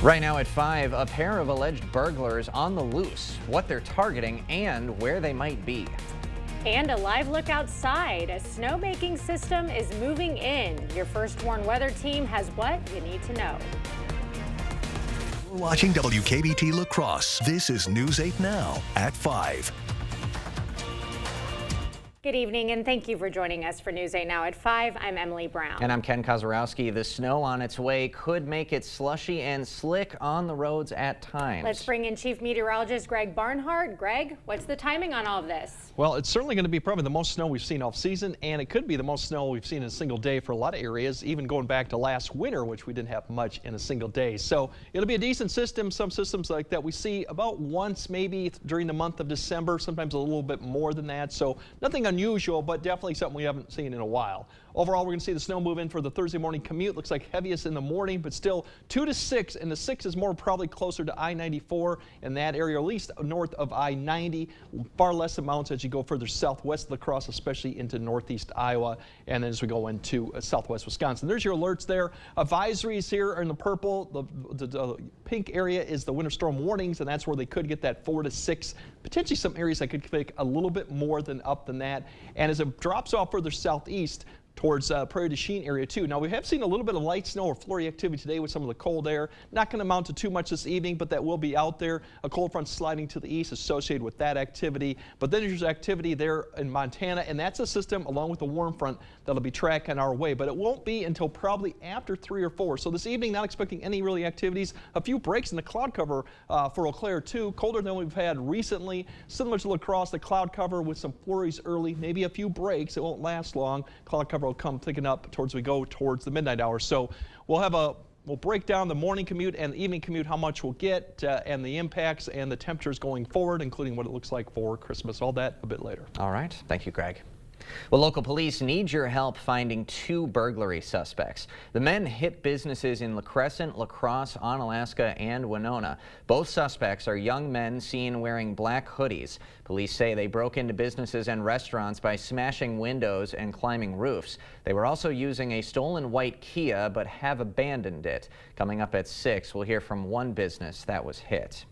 Right now at 5, a pair of alleged burglars on the loose, what they're targeting and where they might be. And a live look outside. A snowmaking system is moving in. Your First Warn weather team has what you need to know. We're watching WKBT La Crosse. This is News 8 Now at 5. Good evening, and thank you for joining us for News 8 Now at 5. I'm Emily Brown. And I'm Ken Kozorowski. The snow on its way could make it slushy and slick on the roads at times. Let's bring in Chief Meteorologist Greg Barnhart. Greg, what's the timing on all of this? Well, it's certainly going to be probably the most snow we've seen all season, and it could be the most snow we've seen in a single day for a lot of areas, even going back to last winter, which we didn't have much in a single day. So it'll be a decent system. Some systems like that we see about once maybe during the month of December, sometimes a little bit more than that. So nothing unusual, but definitely something we haven't seen in a while. Overall, we're going to see the snow move in for the Thursday morning commute. Looks like heaviest in the morning, but still 2 to 6, and the 6 is more probably closer to I-94 in that area, at least north of I-90. Far less amounts as you go further southwest of La Crosse, especially into northeast Iowa, and then as we go into southwest Wisconsin. There's your alerts there. Advisories here are in the purple. The pink area is the winter storm warnings, and that's where they could get that 4 to 6. Potentially some areas that could take a little bit more than up than that. And as it drops off further southeast, towards Prairie du Chien area too. Now we have seen a little bit of light snow or flurry activity today with some of the cold air. Not going to amount to too much this evening, but that will be out there. A cold front sliding to the east associated with that activity. But then there's activity there in Montana, and that's a system along with the warm front that'll be tracking our way. But it won't be until probably after 3 or 4. So this evening, not expecting any really activities. A few breaks in the cloud cover for Eau Claire too. Colder than we've had recently. Similar to La Crosse, the cloud cover with some flurries early, maybe a few breaks. It won't last long. Cloud cover will come picking up towards we go towards the midnight hour. So we'll break down the morning commute and the evening commute, how much we'll get and the impacts and the temperatures going forward, including what it looks like for Christmas. All that a bit later. All right. Thank you, Greg. Well, local police need your help finding 2 burglary suspects. The men hit businesses in La Crescent, La Crosse, Onalaska, and Winona. Both suspects are young men seen wearing black hoodies. Police say they broke into businesses and restaurants by smashing windows and climbing roofs. They were also using a stolen white Kia, but have abandoned it. Coming up at 6, we'll hear from one business that was hit.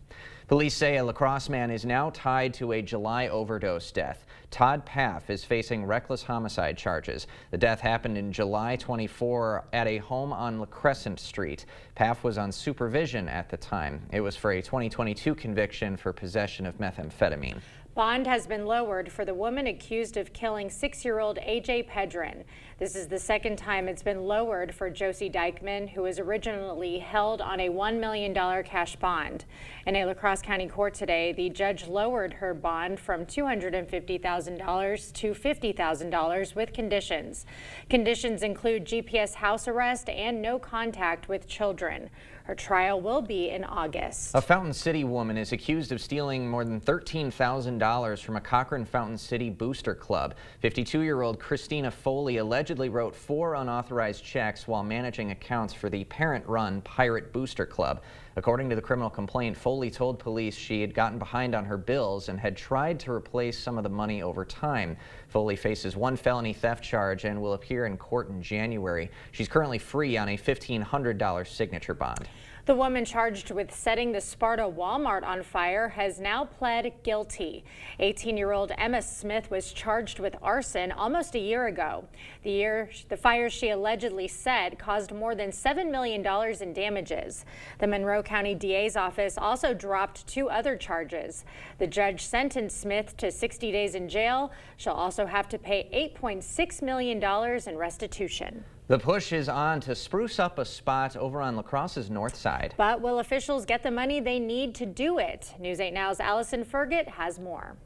Police say a La Crosse man is now tied to a July overdose death. Todd Paff is facing reckless homicide charges. The death happened in July 24 at a home on La Crescent Street. Paff was on supervision at the time. It was for a 2022 conviction for possession of methamphetamine. Bond has been lowered for the woman accused of killing 6-year-old AJ Pedron. This is the second time it's been lowered for Josie Dykeman, who was originally held on a $1 million cash bond. In a La Crosse County court today, the judge lowered her bond from $250,000 to $50,000 with conditions. Conditions include GPS house arrest and no contact with children. Her trial will be in August. A Fountain City woman is accused of stealing more than $13,000 from a Cochran Fountain City booster club. 52-year-old Christina Foley allegedly wrote 4 unauthorized checks while managing accounts for the parent-run Pirate Booster Club. According to the criminal complaint, Foley told police she had gotten behind on her bills and had tried to replace some of the money over time. Foley faces 1 felony theft charge and will appear in court in January. She's currently free on a $1,500 signature bond. The woman charged with setting the Sparta Walmart on fire has now pled guilty. 18-year-old Emma Smith was charged with arson almost a year ago. The fire she allegedly set caused more than $7 million in damages. The Monroe County DA's office also dropped 2 other charges. The judge sentenced Smith to 60 days in jail. She'll also have to pay $8.6 million in restitution. The push is on to spruce up a spot over on La Crosse's north side. But will officials get the money they need to do it? News 8 Now's Allison Fergott has more.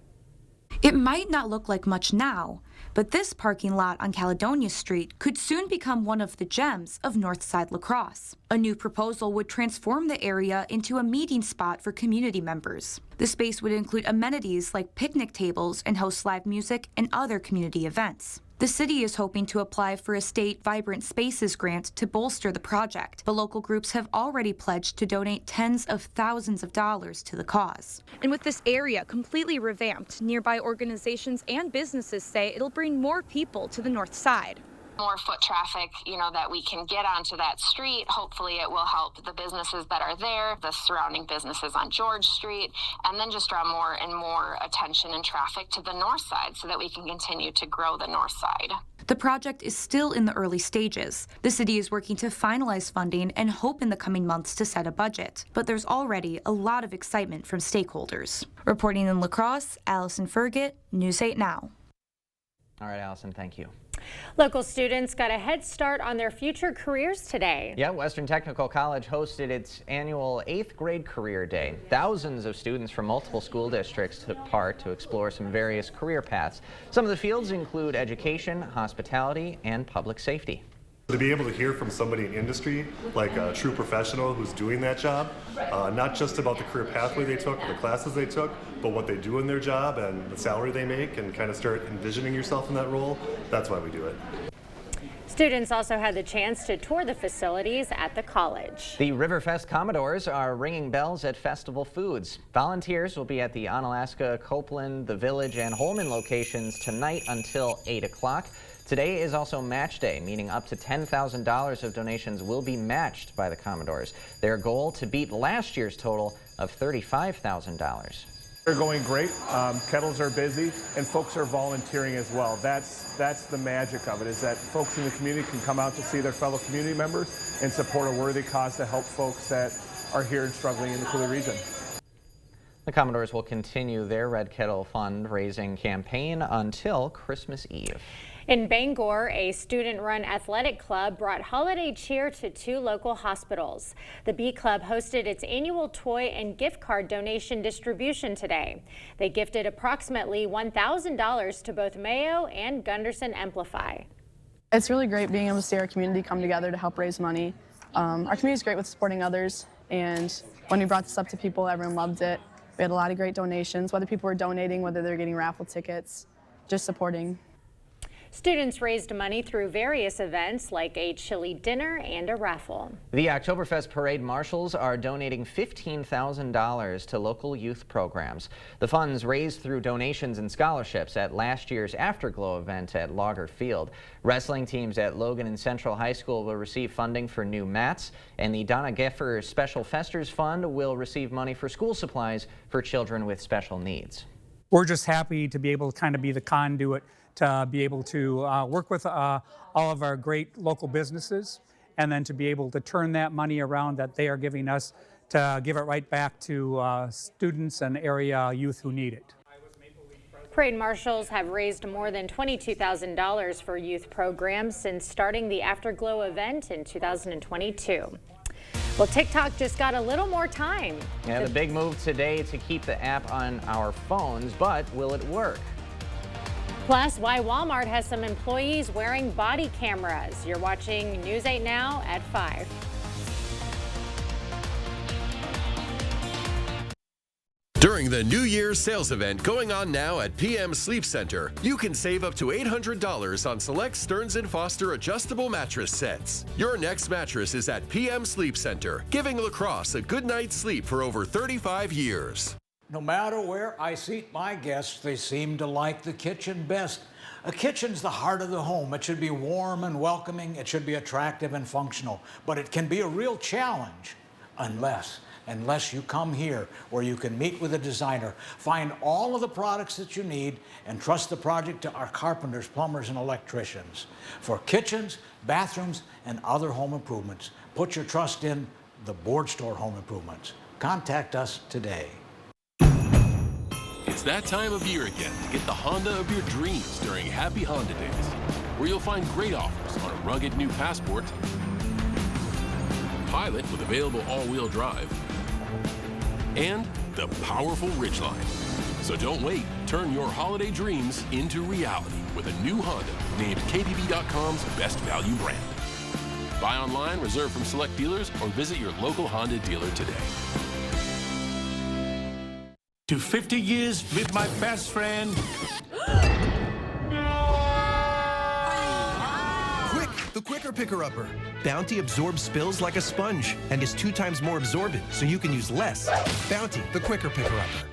It might not look like much now, but this parking lot on Caledonia Street could soon become one of the gems of Northside La Crosse. A new proposal would transform the area into a meeting spot for community members. The space would include amenities like picnic tables and host live music and other community events. The city is hoping to apply for a state Vibrant Spaces grant to bolster the project. The local groups have already pledged to donate tens of thousands of dollars to the cause. And with this area completely revamped, nearby organizations and businesses say it'll bring more people to the north side. More foot traffic, that we can get onto that street. Hopefully it will help the businesses that are there, the surrounding businesses on George Street, and then just draw more and more attention and traffic to the north side so that we can continue to grow the north side. The project is still in the early stages. The city is working to finalize funding and hope in the coming months to set a budget. But there's already a lot of excitement from stakeholders. Reporting in La Crosse, Allison Fergit, News 8 Now. All right, Allison, thank you. Local students got a head start on their future careers today. Yeah, Western Technical College hosted its annual 8th grade career day. Thousands of students from multiple school districts took part to explore some various career paths. Some of the fields include education, hospitality, and public safety. To be able to hear from somebody in industry, like a true professional who's doing that job, not just about the career pathway they took or the classes they took, but what they do in their job and the salary they make, and kind of start envisioning yourself in that role, that's why we do it. Students also had the chance to tour the facilities at the college. The Riverfest Commodores are ringing bells at Festival Foods. Volunteers will be at the Onalaska, Copeland, The Village, and Holman locations tonight until 8 o'clock. Today is also match day, meaning up to $10,000 of donations will be matched by the Commodores. Their goal to beat last year's total of $35,000. They're going great. Kettles are busy, and folks are volunteering as well. That's the magic of it, is that folks in the community can come out to see their fellow community members and support a worthy cause to help folks that are here and struggling in the Coulee region. The Commodores will continue their Red Kettle fundraising campaign until Christmas Eve. In Bangor, a student-run athletic club brought holiday cheer to 2 local hospitals. The B Club hosted its annual toy and gift card donation distribution today. They gifted approximately $1,000 to both Mayo and Gunderson Amplify. It's really great being able to see our community come together to help raise money. Our community is great with supporting others, and when we brought this up to people, everyone loved it. We had a lot of great donations, whether people were donating, whether they're getting raffle tickets, just supporting. Students raised money through various events like a chili dinner and a raffle. The Oktoberfest Parade Marshals are donating $15,000 to local youth programs. The funds raised through donations and scholarships at last year's Afterglow event at Logger Field. Wrestling teams at Logan and Central High School will receive funding for new mats, and the Donna Geffer Special Festers Fund will receive money for school supplies for children with special needs. We're just happy to be able to kind of be the conduit to be able to work with all of our great local businesses, and then to be able to turn that money around that they are giving us to give it right back to students and area youth who need it. Parade marshals have raised more than $22,000 for youth programs since starting the Afterglow event in 2022. Well, TikTok just got a little more time. Yeah, the big move today to keep the app on our phones, but will it work? Plus, why Walmart has some employees wearing body cameras. You're watching News 8 Now at 5. During the New Year's sales event going on now at PM Sleep Center, you can save up to $800 on select Stearns & Foster adjustable mattress sets. Your next mattress is at PM Sleep Center, giving La Crosse a good night's sleep for over 35 years. No matter where I seat my guests, they seem to like the kitchen best. A kitchen's the heart of the home. It should be warm and welcoming. It should be attractive and functional. But it can be a real challenge unless you come here where you can meet with a designer, find all of the products that you need, and trust the project to our carpenters, plumbers, and electricians. For kitchens, bathrooms, and other home improvements, put your trust in the Board Store Home Improvements. Contact us today. It's that time of year again to get the Honda of your dreams during Happy Honda Days, where you'll find great offers on a rugged new Passport, Pilot with available all-wheel drive, and the powerful Ridgeline. So don't wait. Turn your holiday dreams into reality with a new Honda named KBB.com's best value brand. Buy online, reserve from select dealers, or visit your local Honda dealer today. To 50 years with my best friend. Quick, the Quicker Picker-Upper. Bounty absorbs spills like a sponge and is 2 times more absorbent, so you can use less. Bounty, the Quicker Picker-Upper.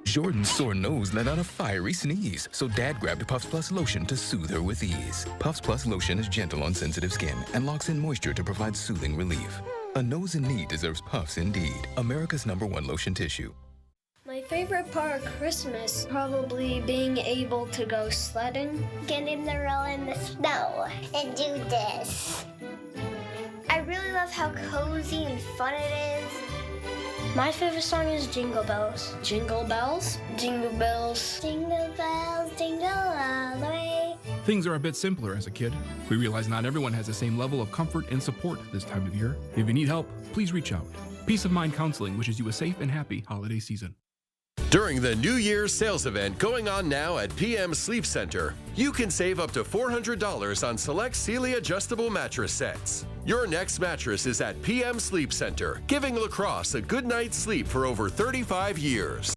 Jordan's sore nose let out a fiery sneeze, so Dad grabbed Puffs Plus lotion to soothe her with ease. Puffs Plus lotion is gentle on sensitive skin and locks in moisture to provide soothing relief. A nose in need deserves Puffs indeed. America's #1 lotion tissue. My favorite part of Christmas, probably being able to go sledding. Getting to roll in the snow and do this. I really love how cozy and fun it is. My favorite song is Jingle Bells. Jingle bells, jingle bells, jingle bells, jingle all the way. Things are a bit simpler as a kid. We realize not everyone has the same level of comfort and support this time of year. If you need help, please reach out. Peace of Mind Counseling wishes you a safe and happy holiday season. During the New Year's sales event going on now at PM Sleep Center, you can save up to $400 on select Sealy adjustable mattress sets. Your next mattress is at PM Sleep Center, giving La Crosse a good night's sleep for over 35 years.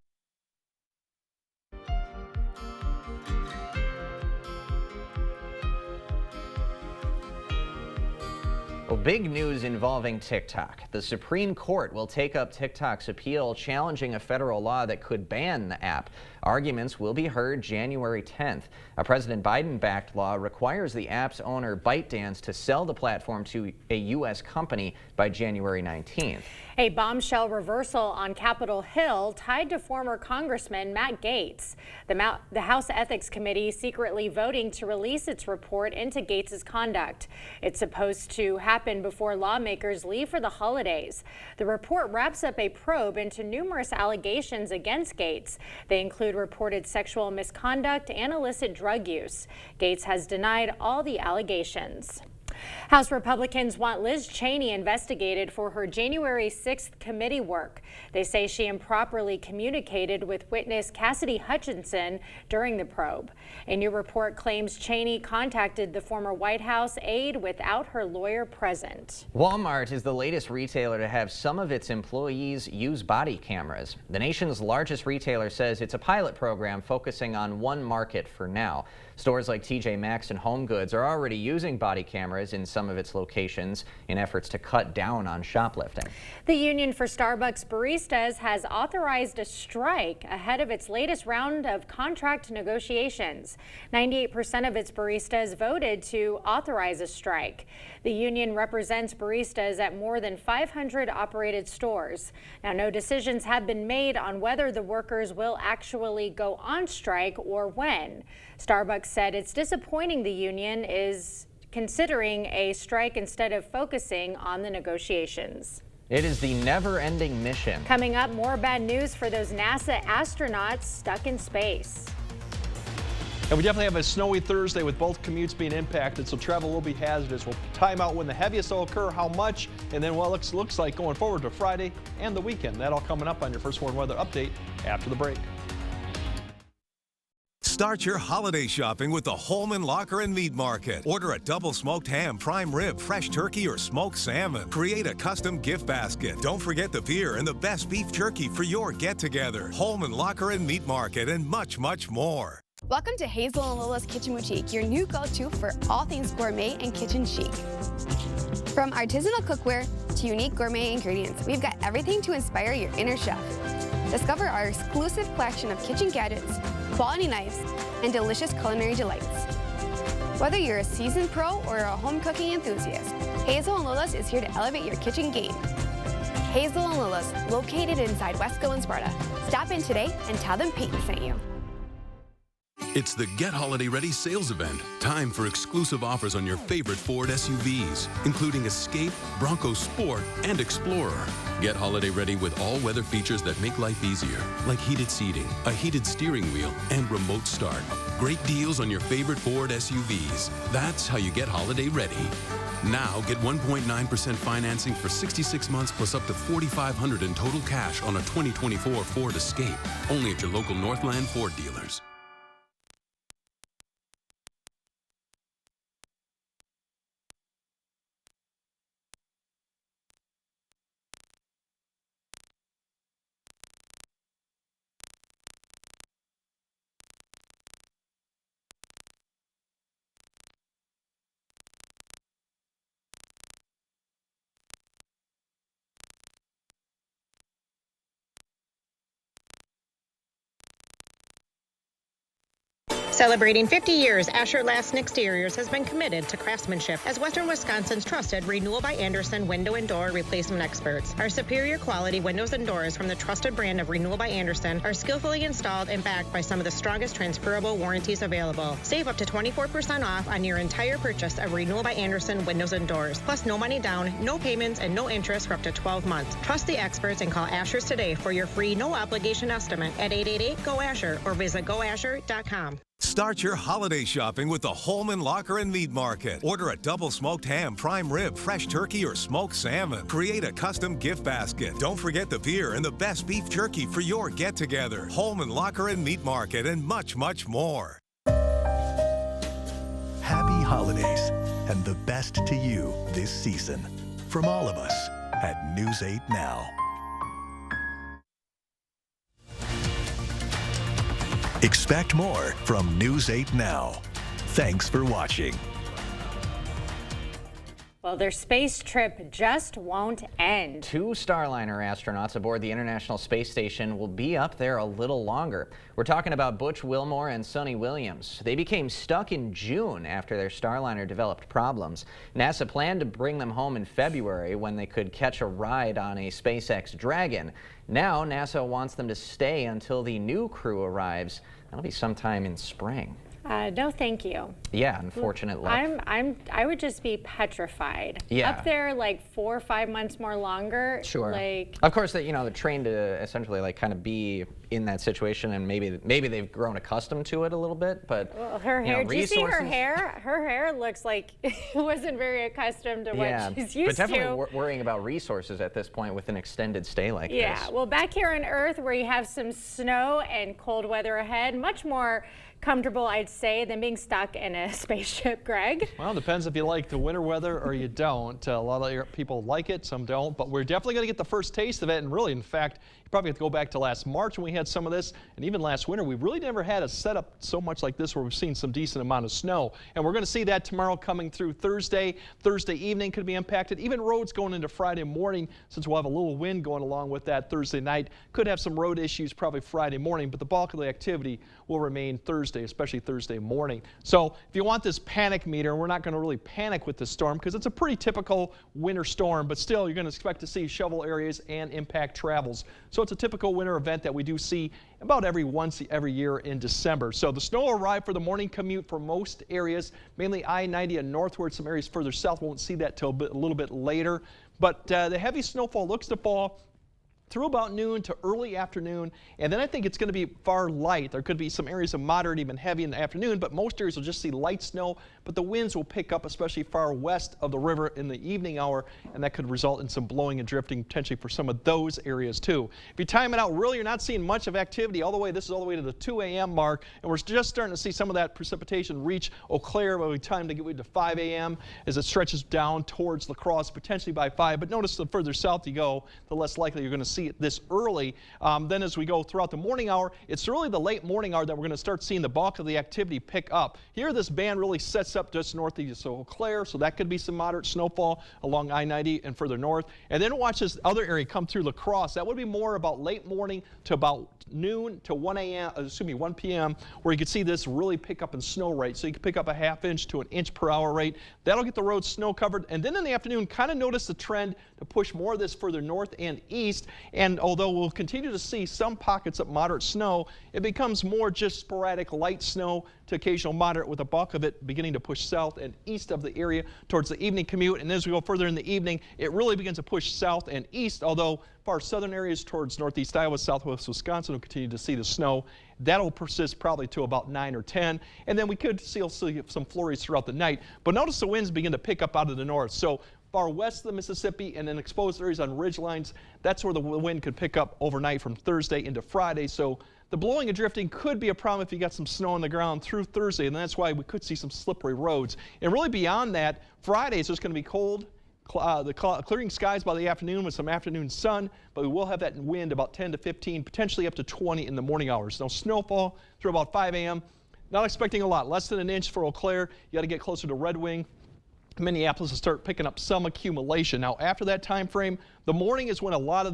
Well, big news involving TikTok. The Supreme Court will take up TikTok's appeal challenging a federal law that could ban the app. Arguments will be heard January 10th. A President Biden-backed law requires the app's owner, ByteDance, to sell the platform to a U.S. company by January 19th. A bombshell reversal on Capitol Hill tied to former Congressman Matt Gaetz. The House Ethics Committee secretly voting to release its report into Gaetz's conduct. It's supposed to happen before lawmakers leave for the holidays. The report wraps up a probe into numerous allegations against Gaetz. They include reported sexual misconduct and illicit drug use. Gaetz has denied all the allegations. House Republicans want Liz Cheney investigated for her January 6th committee work. They say she improperly communicated with witness Cassidy Hutchinson during the probe. A new report claims Cheney contacted the former White House aide without her lawyer present. Walmart is the latest retailer to have some of its employees use body cameras. The nation's largest retailer says it's a pilot program focusing on one market for now. Stores like TJ Maxx and HomeGoods are already using body cameras in some of its locations in efforts to cut down on shoplifting. The Union for Starbucks Baristas has authorized a strike ahead of its latest round of contract negotiations. 98% of its baristas voted to authorize a strike. The union represents baristas at more than 500 operated stores. Now, no decisions have been made on whether the workers will actually go on strike or when. Starbucks said it's disappointing the union is considering a strike instead of focusing on the negotiations. It is the never-ending mission. Coming up, more bad news for those NASA astronauts stuck in space. And we definitely have a snowy Thursday with both commutes being impacted, so travel will be hazardous. We'll time out when the heaviest will occur, how much, and then what it looks like going forward to Friday and the weekend. That all coming up on your First Warn Weather Update after the break. Start your holiday shopping with the Holman Locker and Meat Market. Order a double smoked ham, prime rib, fresh turkey, or smoked salmon. Create a custom gift basket. Don't forget the beer and the best beef jerky for your get-together. Holman Locker and Meat Market and much, much more. Welcome to Hazel and Lola's Kitchen Boutique, your new go-to for all things gourmet and kitchen chic. From artisanal cookware to unique gourmet ingredients, we've got everything to inspire your inner chef. Discover our exclusive collection of kitchen gadgets, quality knives, and delicious culinary delights. Whether you're a seasoned pro or a home cooking enthusiast, Hazel and Lola's is here to elevate your kitchen game. Hazel and Lola's, located inside Wesco and Sparta. Stop in today and tell them Peyton sent you. It's the Get Holiday Ready sales event. Time for exclusive offers on your favorite Ford SUVs, including Escape, Bronco Sport, and Explorer. Get holiday ready with all-weather features that make life easier, like heated seating, a heated steering wheel, and remote start. Great deals on your favorite Ford SUVs. That's how you get holiday ready. Now get 1.9% financing for 66 months plus up to $4,500 in total cash on a 2024 Ford Escape. Only at your local Northland Ford dealers. Celebrating 50 years, Asher Lassen Exteriors has been committed to craftsmanship as Western Wisconsin's trusted Renewal by Andersen window and door replacement experts. Our superior quality windows and doors from the trusted brand of Renewal by Andersen are skillfully installed and backed by some of the strongest transferable warranties available. Save up to 24% off on your entire purchase of Renewal by Andersen windows and doors. Plus no money down, no payments, and no interest for up to 12 months. Trust the experts and call Asher's today for your free no obligation estimate at 888-GO-ASHER or visit goasher.com. Start your holiday shopping with the Holman Locker and Meat Market. Order a double smoked ham, prime rib, fresh turkey, or smoked salmon. Create a custom gift basket. Don't forget the beer and the best beef jerky for your get-together. Holman Locker and Meat Market and much, much more. Happy holidays and the best to you this season. From all of us at News 8 Now. Expect more from News 8 Now. Thanks for watching. Well, their space trip just won't end. 2 Starliner astronauts aboard the International Space Station will be up there a little longer. We're talking about Butch Wilmore and Sonny Williams. They became stuck in June after their Starliner developed problems. NASA planned to bring them home in February when they could catch a ride on a SpaceX Dragon. Now NASA wants them to stay until the new crew arrives. That'll be sometime in spring. No, thank you. Yeah, unfortunate luck. I would just be petrified. Yeah. Up there like 4 or 5 months more longer. Sure. Like, of course, they're trained to essentially like kind of be in that situation, and maybe they've grown accustomed to it a little bit. But well, her hair. Do you see her hair? Her hair looks like it wasn't very accustomed to what she's used but definitely to. worrying about resources at this point with an extended stay like this. Yeah. Well, back here on Earth, where you have some snow and cold weather ahead, much more comfortable, I'd say, than being stuck in a spaceship, Greg. Well, it depends if you like the winter weather or you don't. A lot of people like it, some don't, but we're definitely going to get the first taste of it. And really, in fact, you probably have to go back to last March when we had some of this, and even last winter, we really never had a setup so much like this where we've seen some decent amount of snow. And we're going to see that tomorrow coming through Thursday. Thursday evening could be impacted. Even roads going into Friday morning, since we'll have a little wind going along with that Thursday night. Could have some road issues probably Friday morning, but the bulk of the activity will remain Thursday, especially Thursday morning. So if you want this panic meter, we're not going to really panic with this storm because it's a pretty typical winter storm, but still you're going to expect to see shovel areas and impact travels. So it's a typical winter event that we do see about once every year in December. So the snow will arrive for the morning commute for most areas, mainly I-90 and northward. Some areas further south won't see that till a little bit later. But the heavy snowfall looks to fall through about noon to early afternoon, and then I think it's going to be far light. There could be some areas of moderate, even heavy in the afternoon, but most areas will just see light snow, but the winds will pick up, especially far west of the river in the evening hour, and that could result in some blowing and drifting potentially for some of those areas too. If you time it out, really you're not seeing much of activity all the way. This is all the way to the 2 a.m. mark, and we're just starting to see some of that precipitation reach Eau Claire by the time to get to 5 a.m. as it stretches down towards La Crosse, potentially by 5. But notice the further south you go, the less likely you're going to see it this early. Then as we go throughout the morning hour, it's really the late morning hour that we're going to start seeing the bulk of the activity pick up. Here this band really sets up just northeast of Eau Claire, so that could be some moderate snowfall along I-90 and further north. And then watch this other area come through La Crosse. That would be more about late morning to about noon to 1 p.m. where you could see this really pick up in snow rate. So you could pick up a ½ inch to 1 inch per hour rate. That'll get the roads snow covered. And then in the afternoon, kind of notice the trend to push more of this further north and east. And although we'll continue to see some pockets of moderate snow, it becomes more just sporadic light snow to occasional moderate, with a bulk of it beginning to push south and east of the area towards the evening commute. And as we go further in the evening, it really begins to push south and east, although far southern areas towards northeast Iowa, southwest Wisconsin will continue to see the snow. That'll persist probably to about 9 or 10, and then we could still see some flurries throughout the night. But notice the winds begin to pick up out of the north. So far west of the Mississippi and then exposed areas on ridge lines, that's where the wind could pick up overnight from Thursday into Friday. So the blowing and drifting could be a problem if you got some snow on the ground through Thursday, and that's why we could see some slippery roads. And really beyond that, Friday is just going to be cold. Clearing skies by the afternoon with some afternoon sun, but we will have that wind about 10 to 15, potentially up to 20 in the morning hours. No snowfall through about 5 a.m. Not expecting a lot, less than 1 inch for Eau Claire. You got to get closer to Red Wing Minneapolis will start picking up some accumulation. Now, after that time frame, the morning is when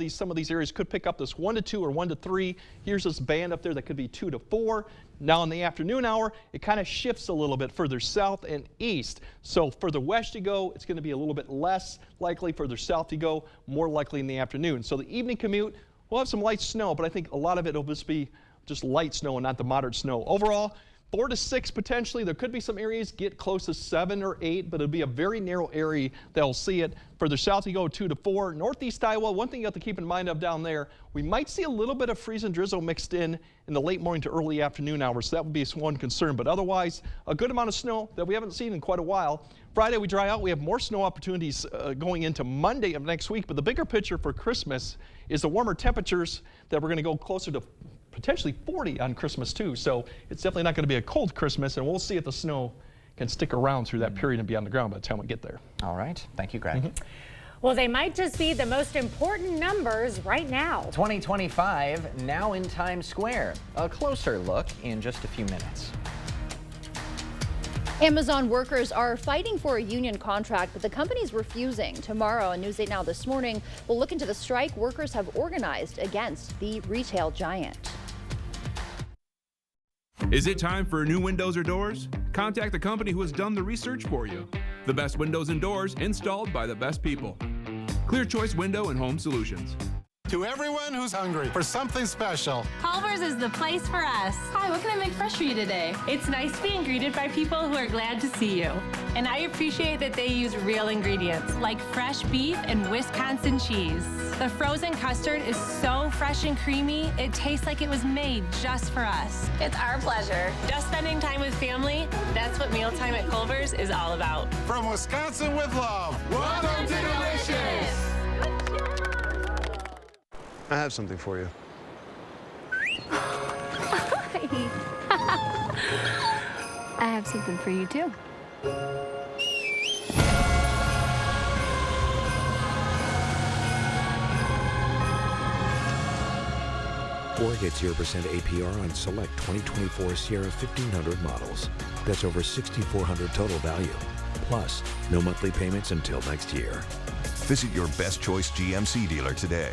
some of these areas could pick up this 1 to 2 or 1 to 3. Here's this band up there that could be 2 to 4. Now in the afternoon hour, it kind of shifts a little bit further south and east. So further west you go, it's going to be a little bit less likely. Further south you go, more likely in the afternoon. So the evening commute, we'll have some light snow, but I think a lot of it will just be just light snow and not the moderate snow. Overall, 4 to 6 potentially. There could be some areas get close to 7 or 8, but it'll be a very narrow area that'll see it. Further south you go 2 to 4. Northeast Iowa, one thing you have to keep in mind of down there, we might see a little bit of freeze and drizzle mixed in the late morning to early afternoon hours. So that would be one concern, but otherwise a good amount of snow that we haven't seen in quite a while. Friday we dry out. We have more snow opportunities going into Monday of next week, but the bigger picture for Christmas is the warmer temperatures that we're going to go closer to potentially 40 on Christmas too. So it's definitely not going to be a cold Christmas, and we'll see if the snow can stick around through that period and be on the ground by the time we get there. All right. Thank you, Greg. Well, they might just be the most important numbers right now. 2025 now in Times Square. A closer look in just a few minutes. Amazon workers are fighting for a union contract, but the company's refusing. Tomorrow on News 8 Now this morning, we'll look into the strike workers have organized against the retail giant. Is it time for new windows or doors? Contact the company who has done the research for you. The best windows and doors installed by the best people. Clear Choice Window and Home Solutions. To everyone who's hungry for something special, Culver's is the place for us. Hi, what can I make fresh for you today? It's nice being greeted by people who are glad to see you. And I appreciate that they use real ingredients like fresh beef and Wisconsin cheese. The frozen custard is so fresh and creamy, it tastes like it was made just for us. It's our pleasure. Just spending time with family, that's what mealtime at Culver's is all about. from Wisconsin with love, welcome to Delicious! I have something for you. I have something for you too. Or get 0% APR on select 2024 Sierra 1500 models. That's over $6,400 total value. Plus, no monthly payments until next year. Visit your Best Choice GMC dealer today.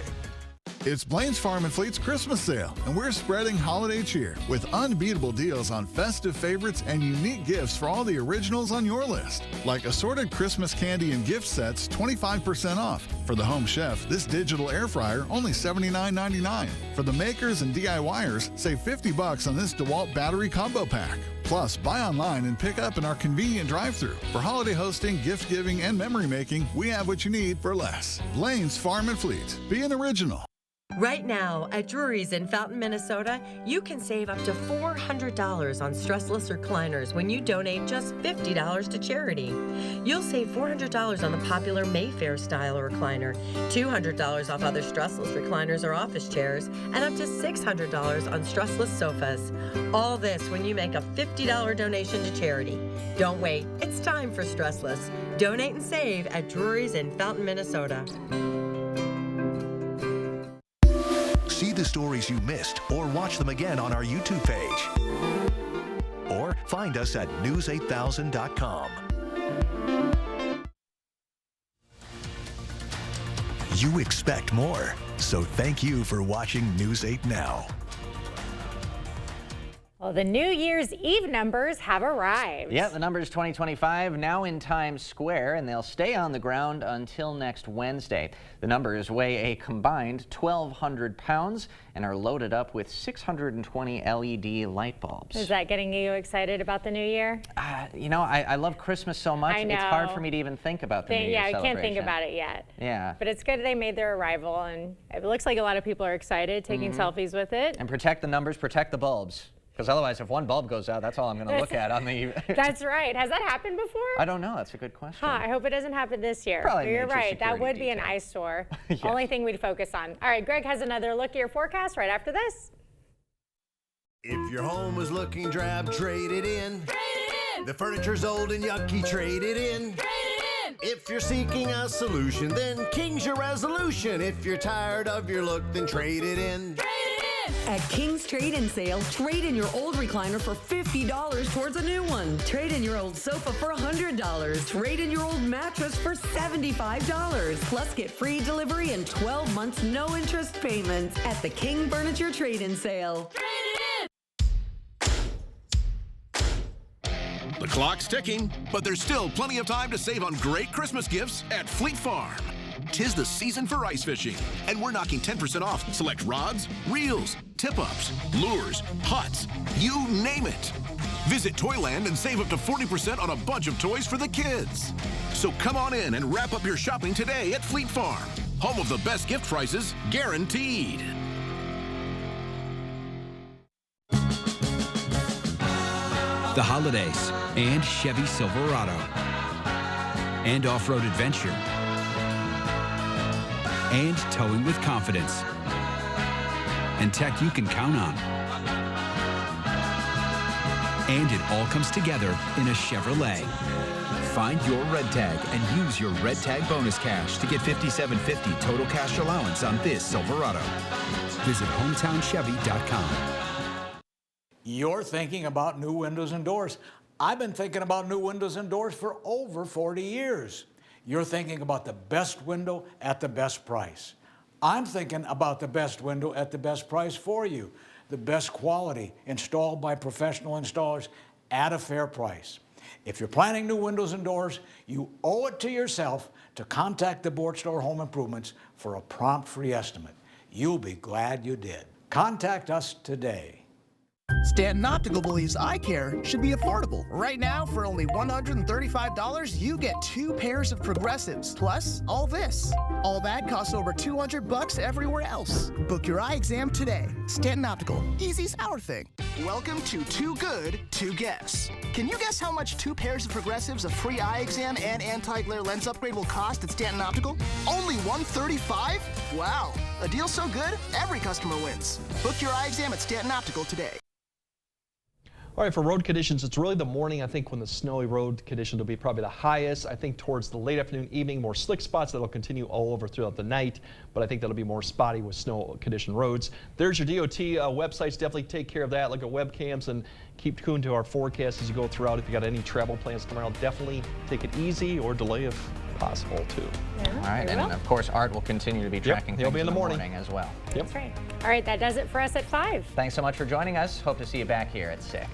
It's Blaine's Farm and Fleet's Christmas sale, and we're spreading holiday cheer with unbeatable deals on festive favorites and unique gifts for all the originals on your list. Like assorted Christmas candy and gift sets, 25% off. For the home chef, this digital air fryer, only $79.99. For the makers and DIYers, save $50 on this DeWalt battery combo pack. Plus, buy online and pick up in our convenient drive-thru. For holiday hosting, gift giving, and memory making, we have what you need for less. Blaine's Farm and Fleet. Be an original. Right now, at Drury's in Fountain, Minnesota, you can save up to $400 on stressless recliners when you donate just $50 to charity. You'll save $400 on the popular Mayfair style recliner, $200 off other stressless recliners or office chairs, and up to $600 on stressless sofas. All this when you make a $50 donation to charity. Don't wait, it's time for stressless. Donate and save at Drury's in Fountain, Minnesota. See the stories you missed or watch them again on our YouTube page. Or find us at news8000.com. You expect more, so thank you for watching News 8 Now. Well, the New Year's Eve numbers have arrived. Yeah, the numbers 2025 now in Times Square, and they'll stay on the ground until next Wednesday. The numbers weigh a combined 1,200 pounds and are loaded up with 620 LED light bulbs. Is that getting you excited about the new year? You know, I love Christmas so much. I know. It's hard for me to even think about the New Year Yeah, I celebration. can't think about it yet. Yeah. But it's good they made their arrival, and it looks like a lot of people are excited, taking selfies with it. And protect the numbers, protect the bulbs. Because otherwise, if one bulb goes out, that's all I'm going to look at on the... That's right. Has that happened before? I don't know. That's a good question. Huh, I hope it doesn't happen this year. Probably You're major right. That security would be an eyesore. Yeah. Only thing we'd focus on. All right, Greg has another look at your forecast right after this. If your home is looking drab, trade it in. Trade it in. The furniture's old and yucky, trade it in. Trade it in. If you're seeking a solution, then King's your resolution. If you're tired of your look, then trade it in. Trade it At King's Trade-In Sale, trade in your old recliner for $50 towards a new one. Trade in your old sofa for $100. Trade in your old mattress for $75. Plus, get free delivery and 12 months no interest payments at the King Furniture Trade-In Sale. The clock's ticking, but there's still plenty of time to save on great Christmas gifts at Fleet Farm. 'Tis the season for ice fishing, and we're knocking 10% off select rods, reels, tip-ups, lures, huts, you name it. Visit Toyland and save up to 40% on a bunch of toys for the kids. So come on in and wrap up your shopping today at Fleet Farm, home of the best gift prices guaranteed. The holidays and Chevy Silverado and off-road adventure and towing with confidence and tech you can count on. And it all comes together in a Chevrolet. Find your red tag and use your red tag bonus cash to get $5,750 total cash allowance on this Silverado. Visit HometownChevy.com. You're thinking about new windows and doors. I've been thinking about new windows and doors for over 40 years. You're thinking about the best window at the best price. I'm thinking about the best window at the best price for you. The best quality installed by professional installers at a fair price. If you're planning new windows and doors, you owe it to yourself to contact the Board Store Home Improvements for a prompt free estimate. You'll be glad you did. Contact us today. Stanton Optical believes eye care should be affordable. Right now, for only $135, you get 2 pairs of progressives, plus all this. All that costs over $200 everywhere else. Book your eye exam today. Stanton Optical, easy's our thing. Welcome to Too Good to Guess. Can you guess how much 2 pairs of progressives, a free eye exam, and anti-glare lens upgrade will cost at Stanton Optical? Only $135? Wow, a deal so good, every customer wins. Book your eye exam at Stanton Optical today. All right, for road conditions, it's really the morning, I think, when the snowy road conditions will be probably the highest. I think towards the late afternoon, evening, more slick spots that'll continue all over throughout the night, but I think that'll be more spotty with snow condition roads. There's your DOT websites. Definitely take care of that. Look at webcams and keep tuned to our forecast as you go throughout. If you got any travel plans tomorrow, definitely take it easy or delay if possible, too. Yeah, all right, and of course, Art will continue to be tracking he'll things be in the morning as well. That's right. All right, that does it for us at 5. Thanks so much for joining us. Hope to see you back here at 6.